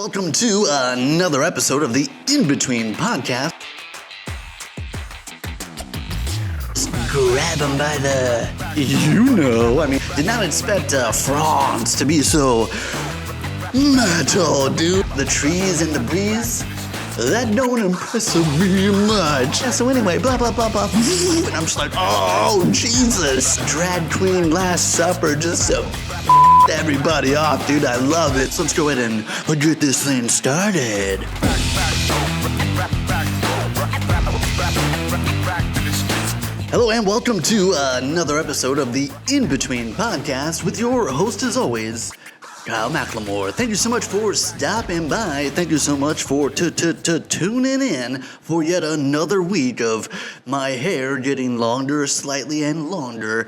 welcome to another episode of the In-Between Podcast. Grab them by the, did not expect France to be so metal, dude. The trees and the breeze, that don't impress me much. So anyway, blah, blah, blah, blah. And I'm just like, oh, Jesus. Drag queen Last Supper just to everybody off, dude. I love it. So let's go ahead and get this thing started. Hello and welcome to another episode of the In-Between Podcast with your host as always, Kyle McLemore. Thank you so much for stopping by. Thank you so much for tuning in for yet another week of my hair getting longer, slightly and longer,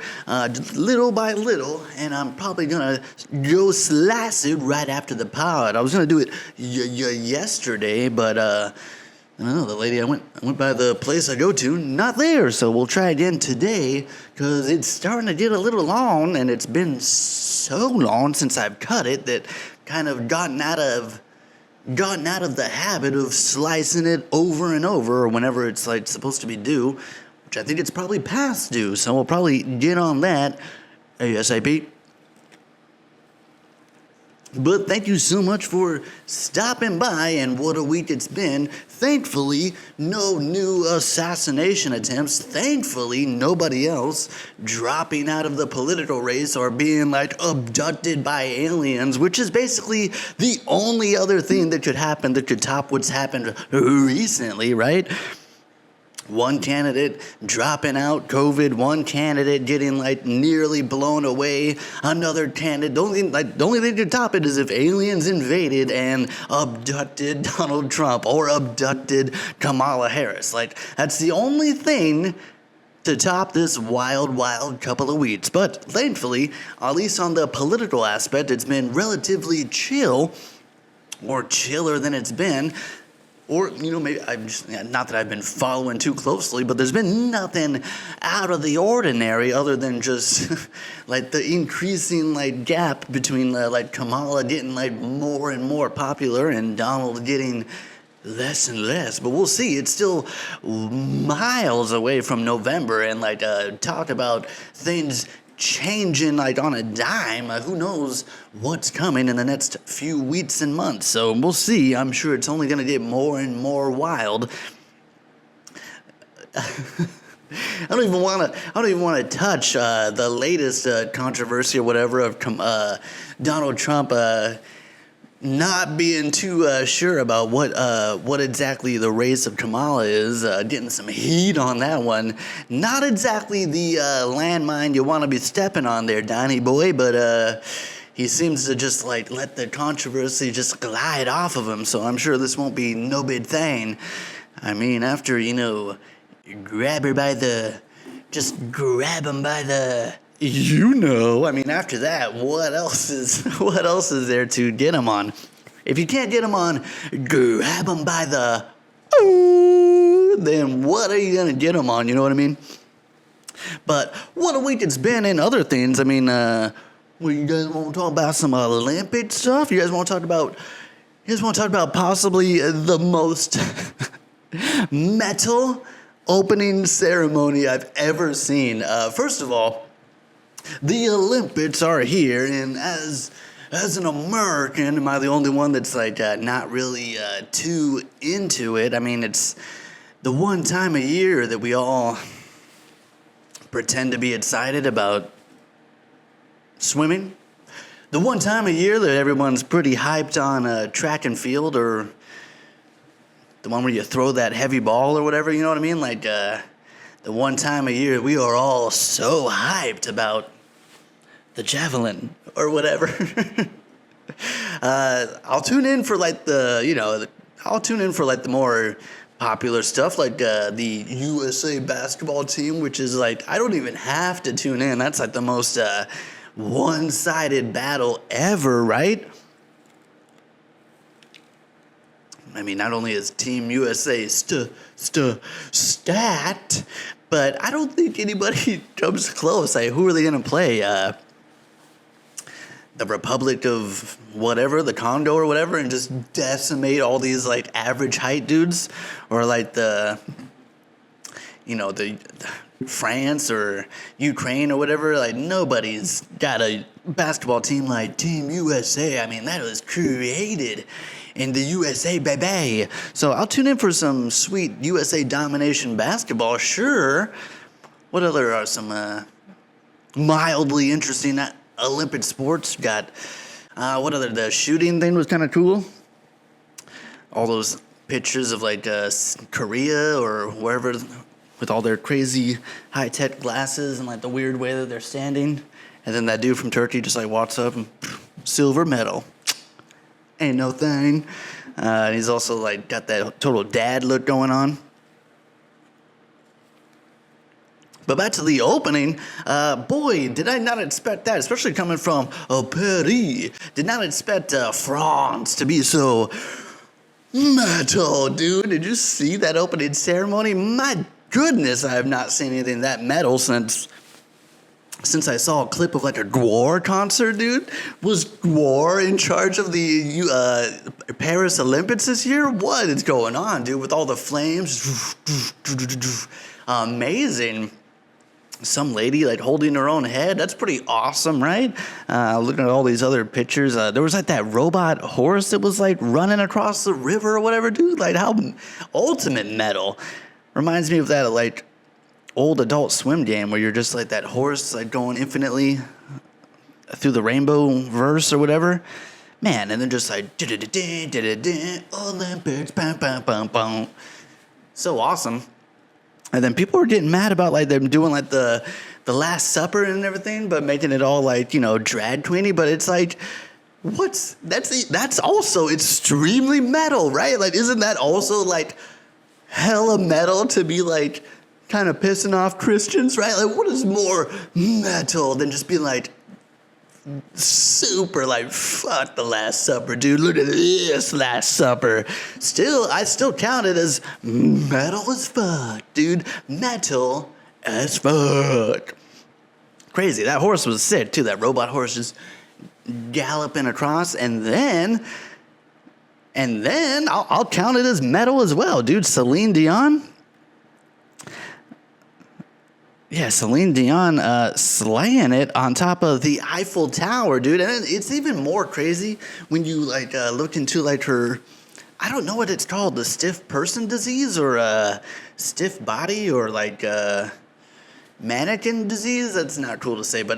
little by little, and I'm probably gonna go slice it right after the pod. I was gonna do it yesterday, but I don't know, the lady I went by the place I go to, not there, so we'll try again today, because it's starting to get a little long, and it's been so long since I've cut it that kind of gotten out of the habit of slicing it over and over whenever it's like supposed to be due, which I think it's probably past due, so we'll probably get on that ASAP. But thank you so much for stopping by, and what a week it's been. Thankfully, no new assassination attempts. Thankfully, nobody else dropping out of the political race or being like abducted by aliens, which is basically the only other thing that could happen that could top what's happened recently, right? One candidate dropping out, COVID, one candidate getting like nearly blown away, another candidate, the only thing to top it is if aliens invaded and abducted Donald Trump or abducted Kamala Harris. Like, that's the only thing to top this wild couple of weeks. But thankfully, at least on the political aspect, it's been relatively chill, or chiller than it's been. Or, maybe not that I've been following too closely, but there's been nothing out of the ordinary other than just, like, the increasing, like, gap between, Kamala getting, more and more popular and Donald getting less and less. But we'll see. It's still miles away from November, and, talk about things changing on a dime. Who knows what's coming in the next few weeks and months, so we'll see. I'm sure it's only going to get more and more wild. I don't even want to touch the latest controversy or whatever of Donald Trump not being too sure about what exactly the race of Kamala is, getting some heat on that one. Not exactly the landmine you want to be stepping on there, Donnie boy, but he seems to just let the controversy just glide off of him, so I'm sure this won't be no big thing. I mean, after, grab him by the... after that, what else is there to get him on? If you can't get him on, grab him by the, then what are you going to get him on, you know what I mean? But what a week it's been in other things. You guys want to talk about some Olympic stuff? You guys want to talk about possibly the most metal opening ceremony I've ever seen. First of all, the Olympics are here, and as an American, am I the only one that's not really too into it? It's the one time a year that we all pretend to be excited about swimming. The one time a year that everyone's pretty hyped on track and field, or the one where you throw that heavy ball or whatever, you know what I mean? The one time a year we are all so hyped about the javelin or whatever. I'll tune in for the more popular stuff, the USA basketball team, which is I don't even have to tune in. That's the most one-sided battle ever, right? Not only is Team USA stacked, but I don't think anybody comes close. Who are they going to play? the Republic of whatever, the Congo or whatever, and just decimate all these like average height dudes, or like the France or Ukraine or whatever. Like nobody's got a basketball team like Team USA. I mean, that was created in the USA, baby. So I'll tune in for some sweet USA domination basketball, sure. What other are some mildly interesting Olympic sports? Got the shooting thing was kind of cool. All those pictures of like Korea or wherever with all their crazy high-tech glasses and like the weird way that they're standing. And then that dude from Turkey just like walks up and silver medal. Ain't no thing. And he's also like got that total dad look going on. But back to the opening, boy, did I not expect that, especially coming from Paris. Did not expect France to be so metal, dude. Did you see that opening ceremony? My goodness, I have not seen anything that metal since I saw a clip of like a Gwar concert, dude. Was Gwar in charge of the Paris Olympics this year? What is going on, dude, with all the flames? Amazing. Some lady like holding her own head. That's pretty awesome, right? Looking at all these other pictures. There was like that robot horse that was like running across the river or whatever, dude. Like how ultimate metal. Reminds me of that like old Adult Swim game where you're just like that horse like going infinitely through the rainbow verse or whatever. Man, and then just like Olympics, bam, bam, bam, bam. So awesome. And then people were getting mad about like them doing like the Last Supper and everything, but making it all like, drag queeny. But it's like, that's also extremely metal, right? Like, isn't that also like hella metal to be like kind of pissing off Christians, right? Like, what is more metal than just being like super like, fuck the Last Supper, dude. Look at this Last Supper. I still count it as metal as fuck, dude. Metal as fuck. Crazy. That horse was sick too. That robot horse just galloping across, and then I'll count it as metal as well, dude. Celine Dion. Yeah, Celine Dion slaying it on top of the Eiffel Tower, dude. And it's even more crazy when you like look into like her, I don't know what it's called, the stiff person disease or stiff body or like mannequin disease. That's not cool to say, but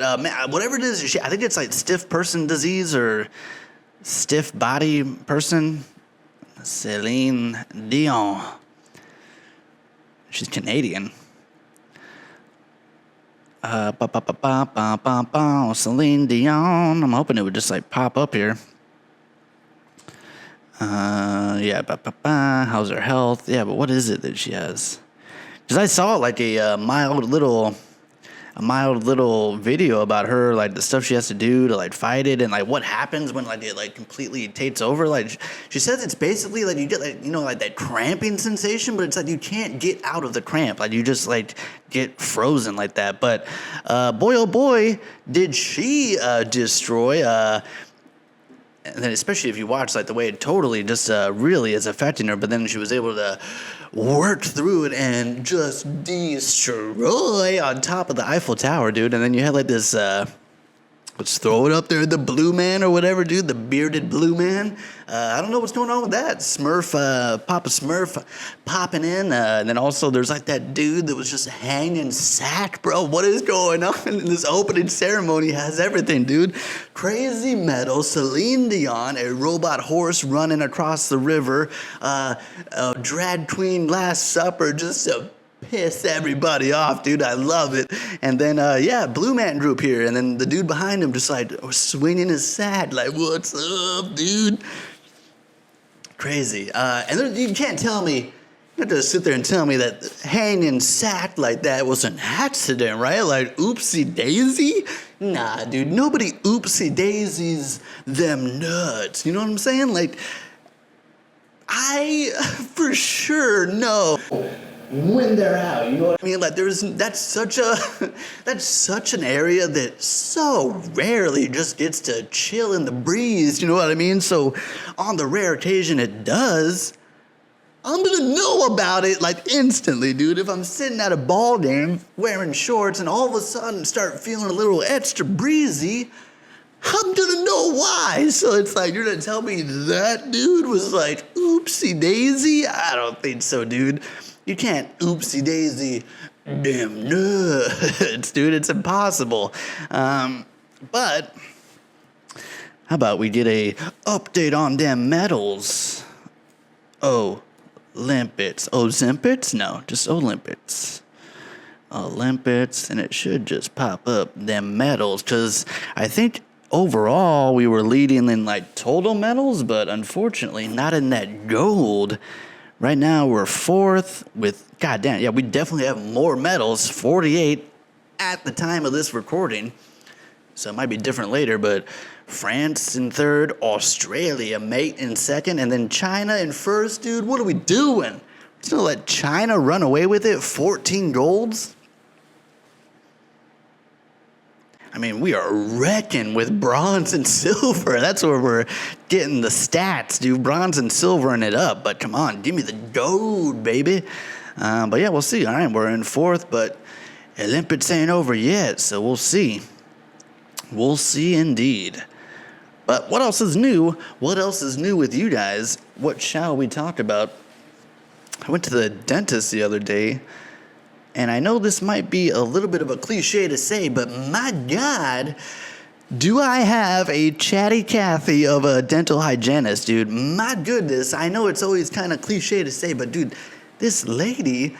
whatever it is, I think it's like stiff person disease or stiff body person. Celine Dion. She's Canadian. Celine Dion. I'm hoping it would just like pop up here. Yeah. How's her health? Yeah, but what is it that she has? Because I saw like a mild little video about her, like the stuff she has to do to like fight it, and like what happens when like it like completely takes over. Like she says it's basically like you get like like that cramping sensation, but it's like you can't get out of the cramp. Like you just like get frozen like that. But boy oh boy, did she destroy. And then especially if you watch like the way it totally just really is affecting her, but then she was able to work through it and just destroy on top of the Eiffel Tower, dude. And then you had like this, let's throw it up there, the blue man or whatever, dude, the bearded blue man. I don't know what's going on with that. Smurf, Papa Smurf popping in. And then also there's like that dude that was just hanging sack, bro. What is going on? This opening ceremony has everything, dude. Crazy metal, Celine Dion, a robot horse running across the river, a drag queen Last Supper, just a piss everybody off, dude. I love it. And then, Blue Man Group here. And then the dude behind him just like swinging his sack, like, what's up, dude? Crazy. And then you can't tell me, you have to sit there and tell me that hanging sack like that was an accident, right? Like, oopsie daisy? Nah, dude, nobody oopsie daisies them nuts. You know what I'm saying? Like, I for sure know when they're out. You know what I mean? Like that's such an area that so rarely just gets to chill in the breeze. You know what I mean? So on the rare occasion it does, I'm gonna know about it like instantly, dude. If I'm sitting at a ball game wearing shorts and all of a sudden start feeling a little extra breezy, I'm gonna know why. So it's like, you're gonna tell me that dude was like, oopsie daisy? I don't think so, dude. You can't oopsie daisy damn nuts, dude. It's impossible. But how about we get a update on them medals? Olympics. Ozempics? No, just Olympics. Olympics, and it should just pop up them medals, because I think overall we were leading in like total medals, but unfortunately not in that gold. Right now we're fourth with, goddamn, yeah, we definitely have more medals, 48 at the time of this recording. So it might be different later, but France in third, Australia, mate, in second, and then China in first, dude. What are we doing? We're just gonna let China run away with it? 14 golds? I mean, we are wrecking with bronze and silver. That's where we're getting the stats, dude. Bronze and silvering it up. But come on, give me the gold, baby. But yeah, we'll see. All right, we're in fourth, but Olympics ain't over yet, so we'll see. We'll see indeed. But what else is new? What else is new with you guys? What shall we talk about? I went to the dentist the other day, and I know this might be a little bit of a cliche to say, but my God, do I have a chatty Cathy of a dental hygienist, dude. My goodness, I know it's always kind of cliche to say, but dude, this lady...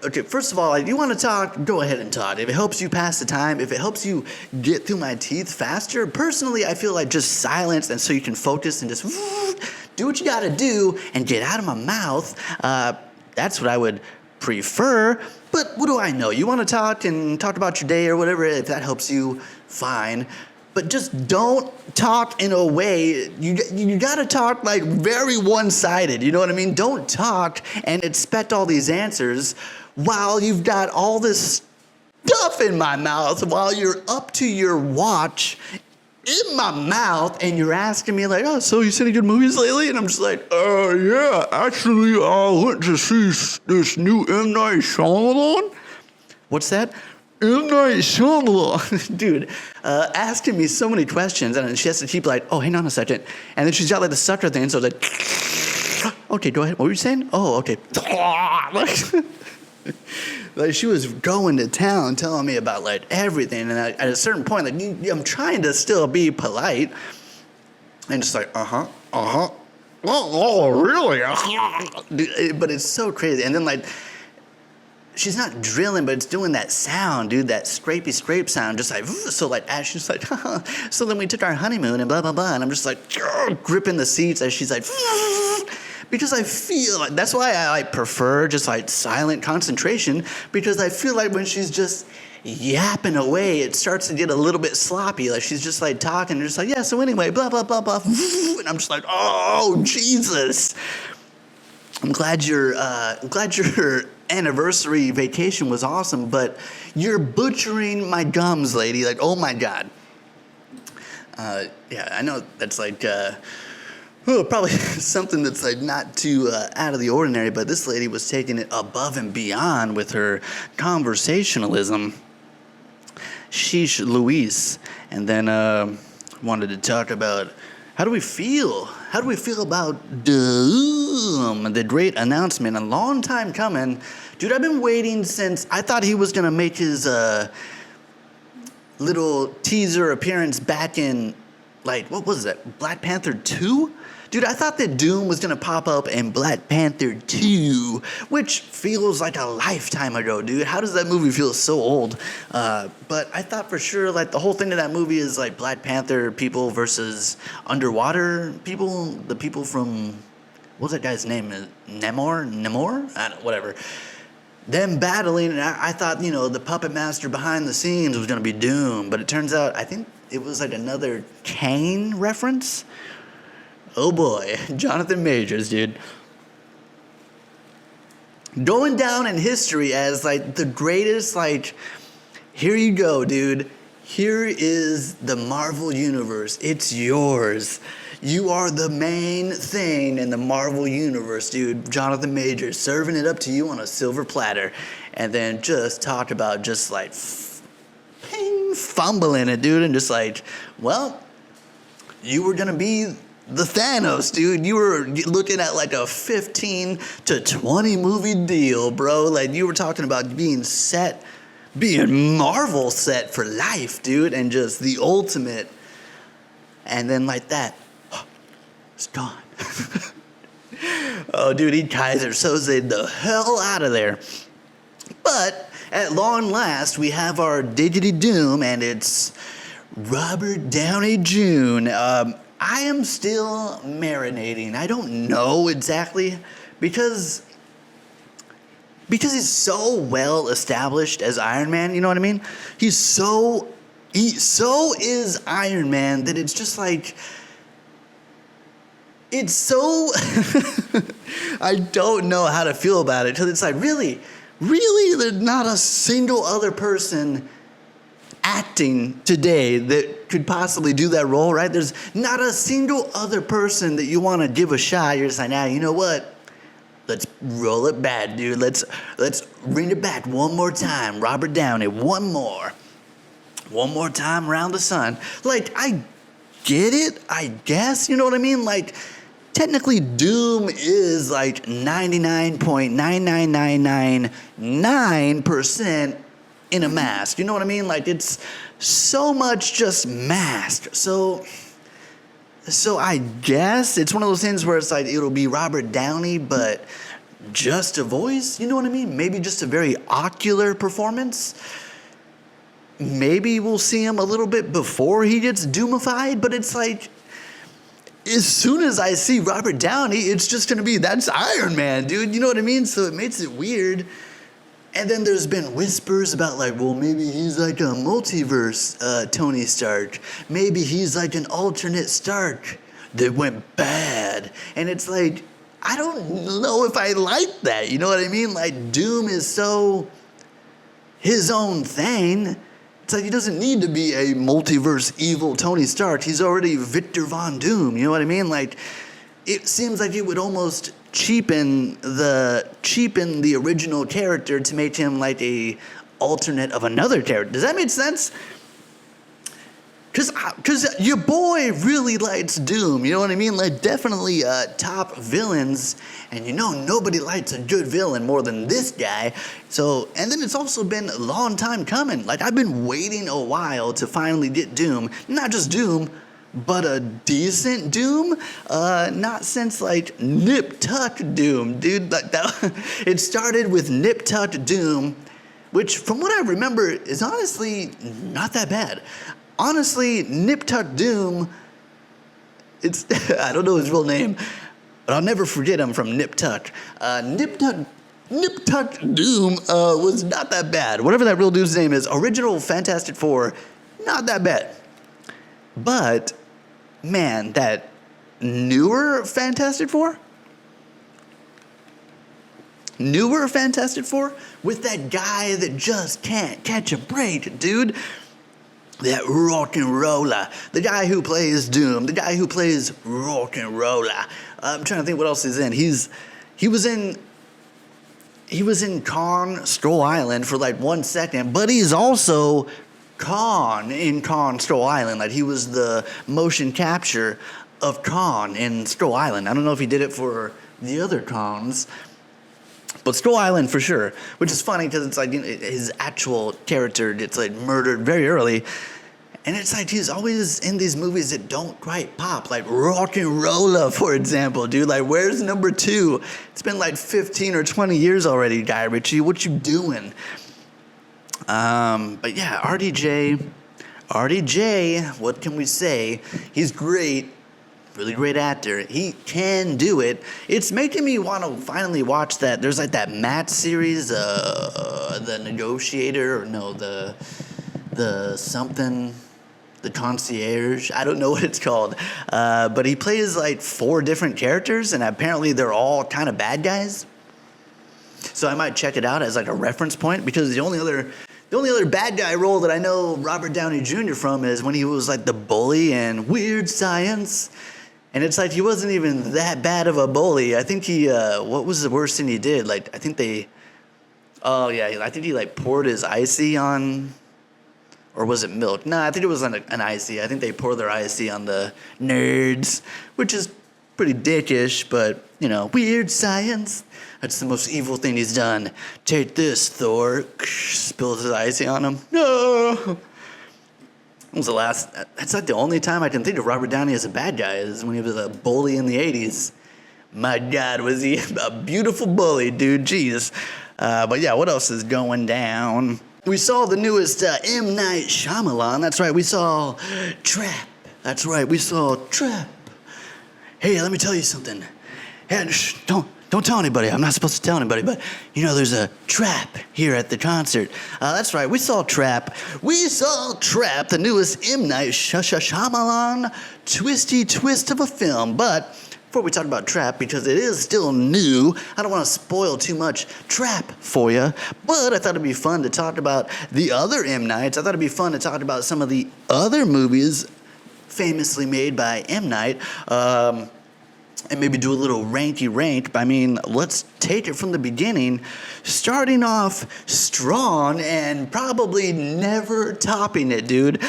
Okay, first of all, if you want to talk, go ahead and talk. If it helps you pass the time, if it helps you get through my teeth faster, personally, I feel like just silence, and so you can focus and just do what you got to do and get out of my mouth. That's what I would prefer. But what do I know? You want to talk and talk about your day or whatever, if that helps you, fine. But just don't talk in a way, you gotta talk like very one-sided, you know what I mean? Don't talk and expect all these answers while you've got all this stuff in my mouth, while you're up to your watch in my mouth and you're asking me like, oh, so you seen any good movies lately? And I'm just like, yeah, actually, I went to see this new M. Night Shyamalan. What's that? M. Night Shyamalan, dude, asking me so many questions, and then she has to keep like, oh, hang on a second, and then she's got like the sucker thing, so like, okay, go ahead, what were you saying? Oh, okay, like she was going to town telling me about like everything, and at a certain point, like I'm trying to still be polite, and just like, oh, really? Dude, but it's so crazy, and then like, she's not drilling, but it's doing that sound, dude, that scrapey scrape sound, just like, so like, as she's like, so then we took our honeymoon and blah, blah, blah, and I'm just like, gripping the seats as she's like, because I feel like, that's why I like prefer just like silent concentration, because I feel like when she's just yapping away, it starts to get a little bit sloppy, like she's just like talking, and just like, yeah, so anyway, blah, blah, blah, blah, and I'm just like, oh, Jesus. I'm glad your anniversary vacation was awesome, but you're butchering my gums, lady. Like, oh my God. Yeah, I know that's like, probably something that's like not too out of the ordinary, but this lady was taking it above and beyond with her conversationalism. Sheesh Louise. And then wanted to talk about, how do we feel? How do we feel about the great announcement? A long time coming. Dude, I've been waiting since, I thought he was going to make his little teaser appearance back in, like, what was that, Black Panther 2? Dude, I thought that Doom was going to pop up in Black Panther 2, which feels like a lifetime ago, dude. How does that movie feel so old? But I thought for sure, like, the whole thing of that movie is, like, Black Panther people versus underwater people. The people from, what was that guy's name? Namor? I don't know, whatever. Them battling, and I thought, you know, the puppet master behind the scenes was going to be Doom. But it turns out, I think it was, like, another Kane reference. Oh boy, Jonathan Majors, dude. going down in history as like the greatest, like, here you go, dude. Here is the Marvel Universe. It's yours. You are the main thing in the Marvel Universe, dude. Jonathan Majors serving it up to you on a silver platter. And then just talked about just like fumbling it, dude. And just like, well, you were going to be the Thanos, dude. You were looking at like a 15 to 20 movie deal, bro. Like you were talking about being Marvel set for life, dude. And just the ultimate. And then like that, it's gone. Oh, dude, he Kaiser Soze the hell out of there. But at long last, we have our Diggity Doom, and it's Robert Downey Jr. I am still marinating. I don't know exactly because he's so well established as Iron Man. You know what I mean? He so is Iron Man that it's just like. It's so, I don't know how to feel about it, because it's like, really, there's not a single other person acting today that could possibly do that role, right? There's not a single other person that you want to give a shot. You're just like, you know what? Let's roll it back, dude. Let's bring it back one more time. Robert Downey, one more time around the sun. like, I get it, I guess, you know what I mean? Like, technically, Doom is like 99.99999% in a mask. You know what I mean? Like, it's so much just masked. So I guess it's one of those things where it's like it'll be Robert Downey, but just a voice. You know what I mean? Maybe just a very ocular performance. Maybe we'll see him a little bit before he gets Doomified, but it's like, as soon as I see Robert Downey, it's just going to be, that's Iron Man, dude. You know what I mean? So it makes it weird. And then there's been whispers about like, well, maybe he's like a multiverse Tony Stark. Maybe he's like an alternate Stark that went bad. And it's like, I don't know if I like that. You know what I mean? Like, Doom is so his own thing. It's like he doesn't need to be a multiverse evil Tony Stark. He's already Victor Von Doom. You know what I mean? Like, it seems like it would almost cheapen the original character to make him like a alternate of another character. Does that make sense? Because your boy really likes Doom, you know what I mean? Like, definitely top villains, and you know nobody likes a good villain more than this guy. So, and then it's also been a long time coming. Like, I've been waiting a while to finally get Doom. Not just Doom, but a decent Doom. Not since, like, Nip Tuck Doom, dude. Like, that, it started with Nip Tuck Doom, which, from what I remember, is honestly not that bad. Honestly, Nip Tuck Doom, it's, I don't know his real name, but I'll never forget him from Nip Tuck. Nip Tuck Doom was not that bad. Whatever that real dude's name is, original Fantastic Four, not that bad. But, man, that newer Fantastic Four with that guy that just can't catch a break, dude. That rock and roller, the guy who plays Doom, the guy who plays rock and roller. I'm trying to think what else he's in. He was in Kong Skull Island for like 1 second, but he's also Kong in Kong Skull Island. Like, he was the motion capture of Kong in Skull Island. I don't know if he did it for the other Kongs, but Skull Island for sure, which is funny because it's like, you know, his actual character gets like murdered very early. And it's like he's always in these movies that don't quite pop, like Rock and Roller, for example, dude. Like, where's number 2? It's been like 15 or 20 years already, Guy Ritchie. What you doing? But yeah, RDJ, what can we say? He's great. Really great actor. He can do it. It's making me want to finally watch that. There's like that Matt series, The Negotiator, or no, the Concierge. I don't know what it's called. But he plays like 4 different characters, and apparently they're all kind of bad guys. So I might check it out as like a reference point, because the only other bad guy role that I know Robert Downey Jr. from is when he was like the bully in Weird Science. And it's like he wasn't even that bad of a bully. I think he, what was the worst thing he did? Like, I think he like poured his icy on, or was it milk? No, I think it was an icy. I think they pour their icy on the nerds, which is pretty dickish, but, you know, Weird Science. That's the most evil thing he's done. Take this, Thor. Spills his icy on him. No! That's like the only time I can think of Robert Downey as a bad guy, is when he was a bully in the 80s. My God, was he a beautiful bully, dude. Jeez. But yeah, what else is going down? We saw the newest M. Night Shyamalan. That's right, we saw Trap. That's right, we saw Trap. Hey, let me tell you something. Hey, don't tell anybody. I'm not supposed to tell anybody, but, you know, there's a trap here at the concert. That's right, we saw Trap. We saw Trap, the newest M. Night Shyamalan twisty twist of a film. But before we talk about Trap, because it is still new, I don't want to spoil too much Trap for you, but I thought it'd be fun to talk about the other M. Nights. I thought it'd be fun to talk about some of the other movies famously made by M. Night, and maybe do a little rank. I mean, let's take it from the beginning, starting off strong and probably never topping it, dude.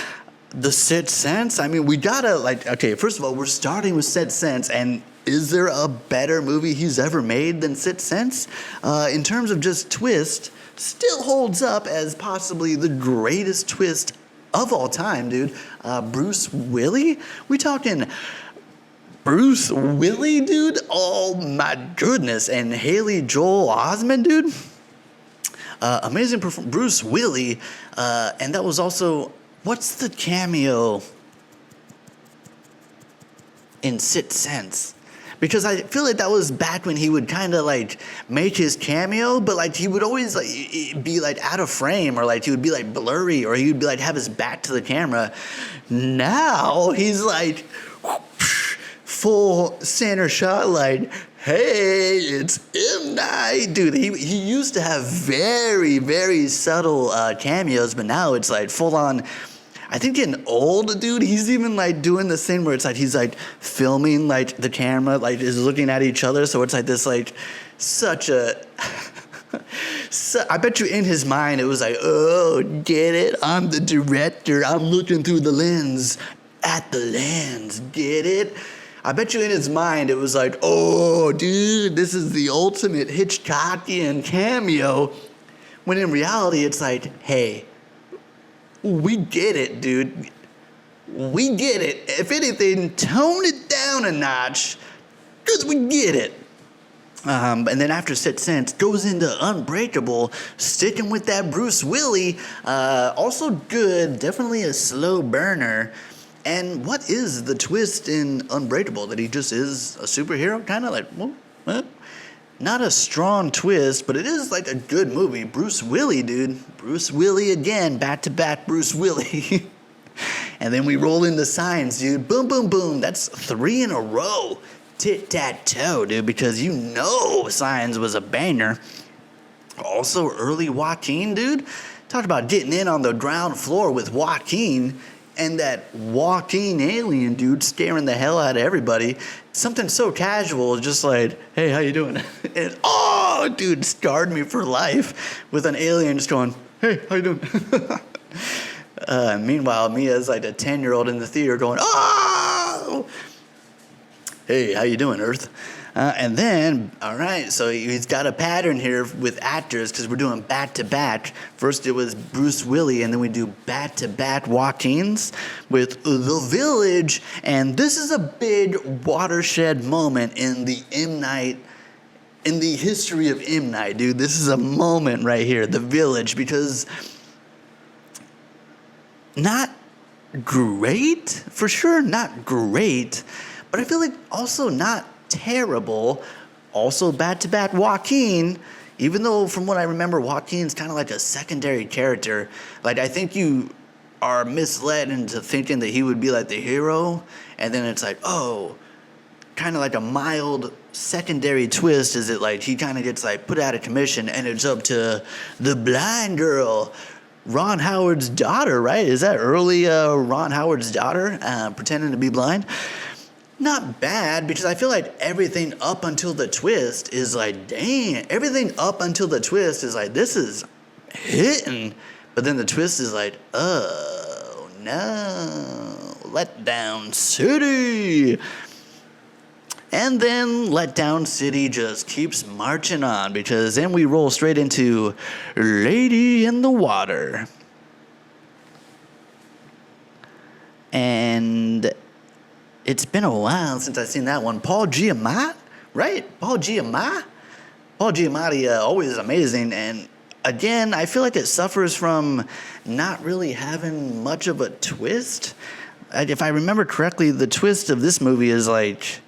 The Sixth Sense. I mean, we gotta, like, okay, first of all, we're starting with Sixth Sense, and is there a better movie he's ever made than Sixth Sense? In terms of just twist, still holds up as possibly the greatest twist of all time, dude. Bruce Willis? We talking Bruce Willis, dude? Oh my goodness. And Haley Joel Osment, dude? Amazing performance. Bruce Willis. And that was also, what's the cameo in Sixth Sense? Because I feel like that was back when he would kind of like make his cameo, but like he would always like be like out of frame, or like he would be like blurry, or he would be like have his back to the camera. Now he's like full center shot, like, hey, it's M. Night. Dude, he used to have very, very subtle cameos, but now it's like full on. I think getting old, dude, he's even like doing this thing where it's like he's like filming like the camera like is looking at each other, so it's like this like such a I bet you in his mind it was like, oh, get it? I'm the director. I'm looking through the lens at the lens. Get it? I bet you in his mind it was like, oh, dude, this is the ultimate Hitchcockian cameo. When in reality it's like, hey, we get it, dude. We get it. If anything, tone it down a notch, because we get it. And then after Sixth Sense, goes into Unbreakable, sticking with that Bruce Willis. Also good, definitely a slow burner. And what is the twist in Unbreakable? That he just is a superhero? Kind of like, well, not a strong twist, but it is like a good movie. Bruce Willis, dude. Bruce Willis again, back-to-back Bruce Willis. And then we roll in the Signs, dude. Boom, boom, boom. That's 3 in a row. Tit-tat-toe, dude, because you know Signs was a banger. Also, early Joaquin, dude. Talked about getting in on the ground floor with Joaquin. And that Joaquin alien dude scaring the hell out of everybody. Something so casual, just like, hey, how you doing? And, oh, dude, scarred me for life with an alien just going, hey, how you doing? Meanwhile, Mia's like a 10-year-old in the theater going, oh! Hey, how you doing, Earth? And then, all right, so he's got a pattern here with actors because we're doing back-to-back. First it was Bruce Willis, and then we do back-to-back Joaquins with The Village. And this is a big watershed moment in the M. Night, in the history of M. Night, dude. This is a moment right here, The Village, because not great, for sure, not great, but I feel like also not terrible. Also back-to-back Joaquin, even though from what I remember, Joaquin's kind of like a secondary character. Like, I think you are misled into thinking that he would be like the hero, and then it's like, oh, kind of like a mild secondary twist is it like he kind of gets like put out of commission and it's up to the blind girl, Ron Howard's daughter, right? Is that early Ron Howard's daughter pretending to be blind? Not bad, because I feel like everything up until the twist is like, dang, everything up until the twist is like, this is hitting. But then the twist is like, oh no, Letdown City. And then Letdown City just keeps marching on, because then we roll straight into Lady in the Water. And it's been a while since I've seen that one. Paul Giamatti, right? Paul Giamatti? Paul Giamatti, always amazing. And again, I feel like it suffers from not really having much of a twist. If I remember correctly, the twist of this movie is like,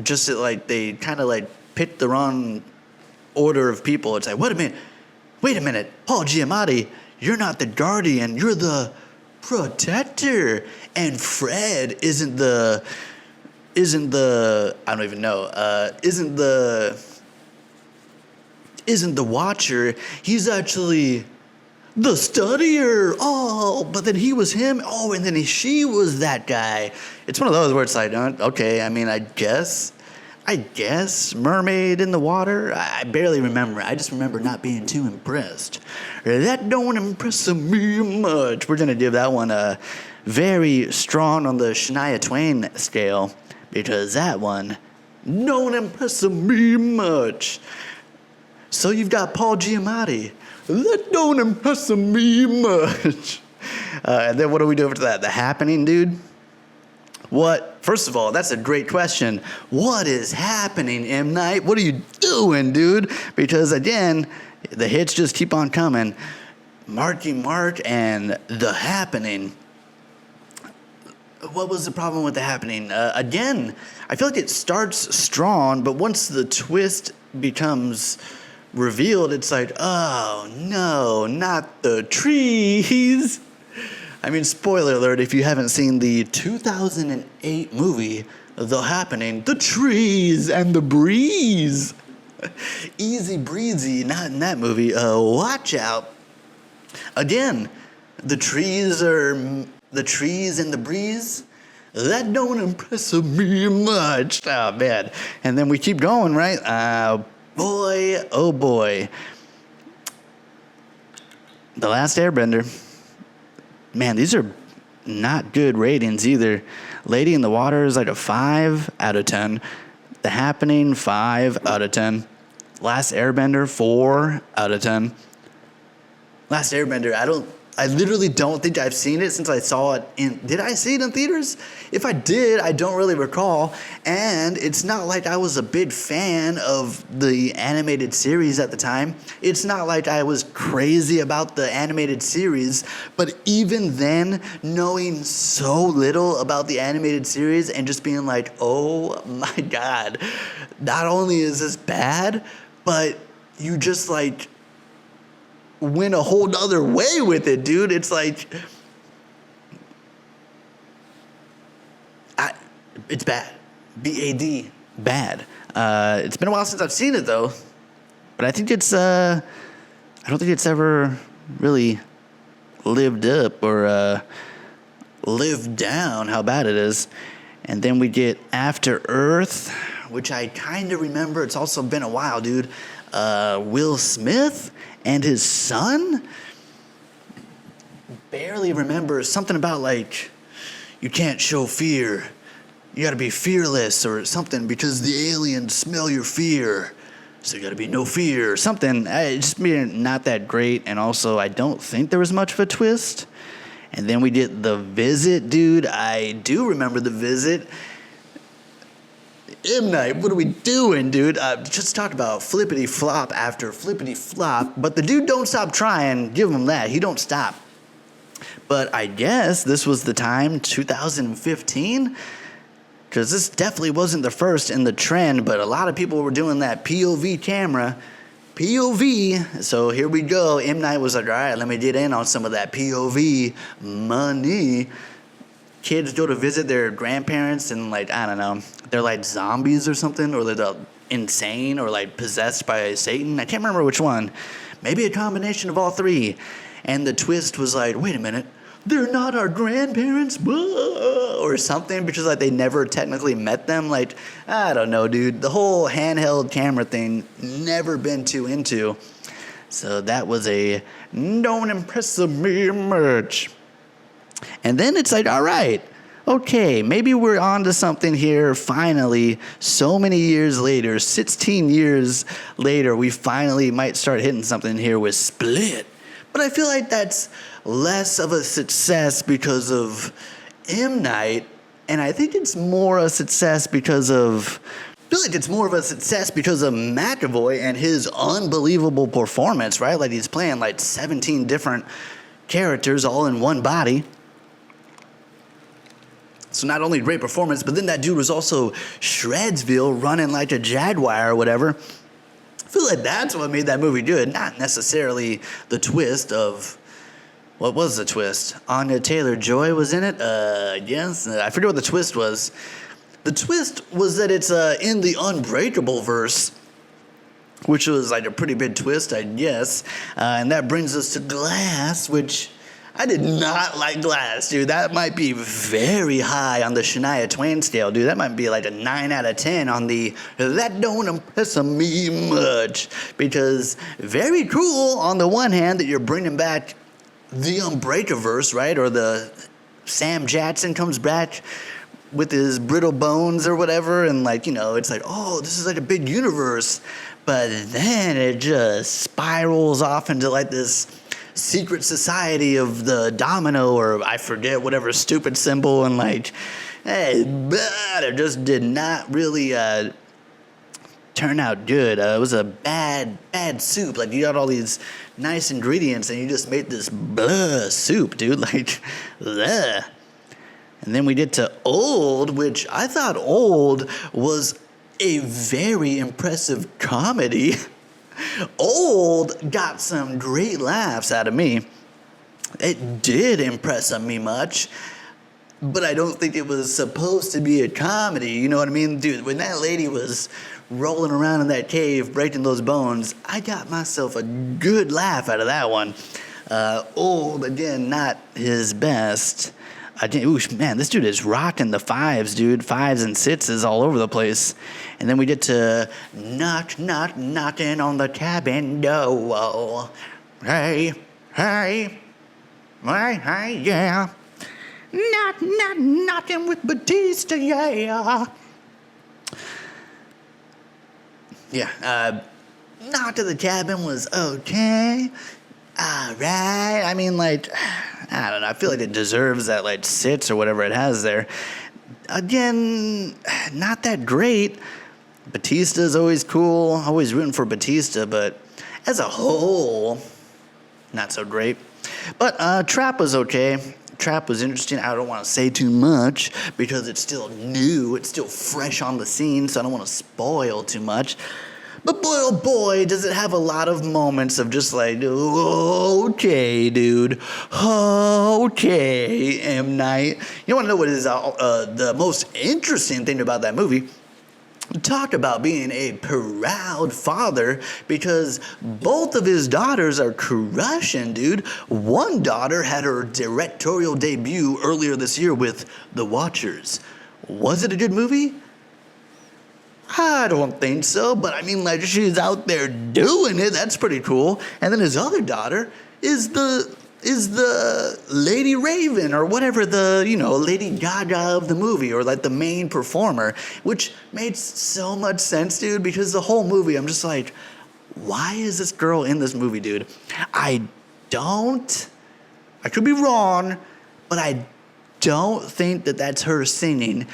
just that, like, they kind of like picked the wrong order of people. It's like, wait a minute, Paul Giamatti, you're not the guardian, you're the protector. And Fred isn't the I don't even know, isn't the watcher. He's actually the studier. Oh, but then he was him. Oh, and then she was that guy. It's one of those where it's like, okay, I mean, I guess Mermaid in the Water. I barely remember. I just remember not being too impressed. That don't impress me much. We're gonna give that one a very strong on the Shania Twain scale, because that one don't impress me much. So you've got Paul Giamatti. That don't impress me much. And then what do we do after that? The Happening, dude? What? First of all, that's a great question. What is happening, M. Night? What are you doing, dude? Because again, the hits just keep on coming. Marky Mark and The Happening. What was the problem with The Happening? Again, I feel like it starts strong, but once the twist becomes revealed, it's like, oh no, not the trees. I mean, spoiler alert, if you haven't seen the 2008 movie, The Happening, the trees and the breeze. Easy breezy, not in that movie. Watch out. Again, the trees and the breeze, that don't impress me much. Oh, man. And then we keep going, right? Boy, oh boy. The Last Airbender. Man, these are not good ratings either. Lady in the Water is like a 5 out of 10. The Happening, 5 out of 10. Last Airbender, 4 out of 10. Last Airbender, I literally don't think I've seen it since I saw it did I see it in theaters? If I did, I don't really recall. And it's not like I was a big fan of the animated series at the time. It's not like I was crazy about the animated series. But even then, knowing so little about the animated series and just being like, oh my God, not only is this bad, but you just like went a whole other way with it, dude. It's like, it's bad. B-A-D, bad. It's been a while since I've seen it though, but I think it's, I don't think it's ever really lived up or lived down how bad it is. And then we get After Earth, which I kind of remember. It's also been a while, dude. Will Smith and his son. Barely remember. Something about like, you can't show fear. You gotta be fearless or something because the aliens smell your fear. So you gotta be no fear or something. It's just being not that great. And also, I don't think there was much of a twist. And then we did The Visit, dude. I do remember The Visit. M. Night, what are we doing, dude? Just talked about flippity flop after flippity flop, but the dude don't stop trying. Give him that. He don't stop. But I guess this was the time, 2015, because this definitely wasn't the first in the trend, but a lot of people were doing that POV camera. POV. So here we go. M. Night was like, all right, let me get in on some of that POV money. kids go to visit their grandparents and, like, I don't know, they're like zombies or something, or they're insane or like possessed by Satan. I can't remember which one. Maybe a combination of all three. And the twist was like, wait a minute, they're not our grandparents, or something, because like they never technically met them. Like, I don't know, dude. The whole handheld camera thing, never been too into. So that was a don't impress me much. And then it's like, all right, okay, maybe we're on to something here finally. So many years later, 16 years later, we finally might start hitting something here with Split. But I feel like that's less of a success because of M. Night, and I think it's more a success because of... I feel like it's more of a success because of McAvoy and his unbelievable performance, right? Like, he's playing like 17 different characters all in one body. So not only great performance, but then that dude was also Shredsville running like a Jaguar or whatever. I feel like that's what made that movie good, not necessarily the twist of... What was the twist? Anya Taylor-Joy was in it? Yes. I forget what the twist was. The twist was that it's in the Unbreakable verse, which was like a pretty big twist, I guess. And that brings us to Glass, which... I did not like Glass, dude. That might be very high on the Shania Twain scale, dude. That might be like a 9 out of 10 on the that don't impress me much. Because very cool on the one hand that you're bringing back the Unbreakaverse, right? Or the Sam Jackson comes back with his brittle bones or whatever. And like, you know, it's like, oh, this is like a big universe. But then it just spirals off into like this... secret society of the domino, or I forget whatever stupid symbol, and like, hey, but it just did not really turn out good. It was a bad soup. Like, you got all these nice ingredients and you just made this blah soup, dude. Like, bleh. And then we get to Old, which I thought Old was a very impressive comedy. Old got some great laughs out of me. It did impress me much, but I don't think it was supposed to be a comedy. You know what I mean? Dude, when that lady was rolling around in that cave, breaking those bones, I got myself a good laugh out of that one. Old, again, not his best. Man, this dude is rocking the fives, dude. Fives and sixes all over the place. And then we get to knocking on the cabin door. Hey, yeah. Knocking with Batista, yeah. Yeah, knock to the cabin was okay. All right. I mean, like, I don't know. I feel like it deserves that, like, sits or whatever it has there. Again, not that great. Batista's always cool. Always rooting for Batista, but as a whole, not so great. But Trap was okay. Trap was interesting. I don't want to say too much because it's still new. It's still fresh on the scene, so I don't want to spoil too much. But boy, oh boy, does it have a lot of moments of just like, okay, dude. Okay, M. Night. You want to know what is the most interesting thing about that movie? Talk about being a proud father, because both of his daughters are crushing, dude. One daughter had her directorial debut earlier this year with The Watchers. Was it a good movie? I don't think so, but I mean, like, she's out there doing it. That's pretty cool. And then his other daughter is the Lady Raven, or whatever, the, you know, Lady Gaga of the movie, or like the main performer, which made so much sense, dude, because the whole movie, I'm just like, why is this girl in this movie, dude? I could be wrong, but I don't think that that's her singing.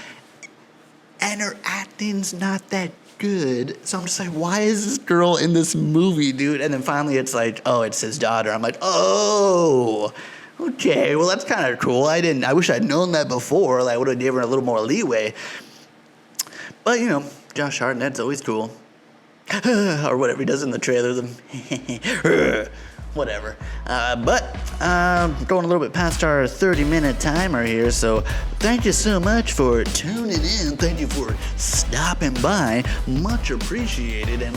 And her acting's not that good. So I'm just like, why is this girl in this movie, dude? And then finally it's like, oh, it's his daughter. I'm like, oh, okay, well, that's kind of cool. I wish I'd known that before. Like, I would have given her a little more leeway. But, you know, Josh Hartnett's always cool. Or whatever he does in the trailer. whatever. But going a little bit past our 30-minute timer here, so thank you so much for tuning in. Thank you for stopping by. Much appreciated, and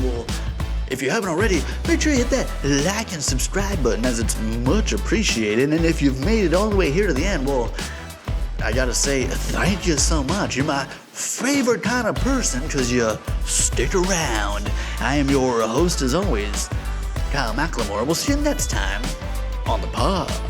if you haven't already, make sure you hit that like and subscribe button, as it's much appreciated. And if you've made it all the way here to the end, well, I gotta say thank you so much. You're my favorite kind of person because you stick around. I am your host as always, Kyle McLemore. We'll see you next time on the pod.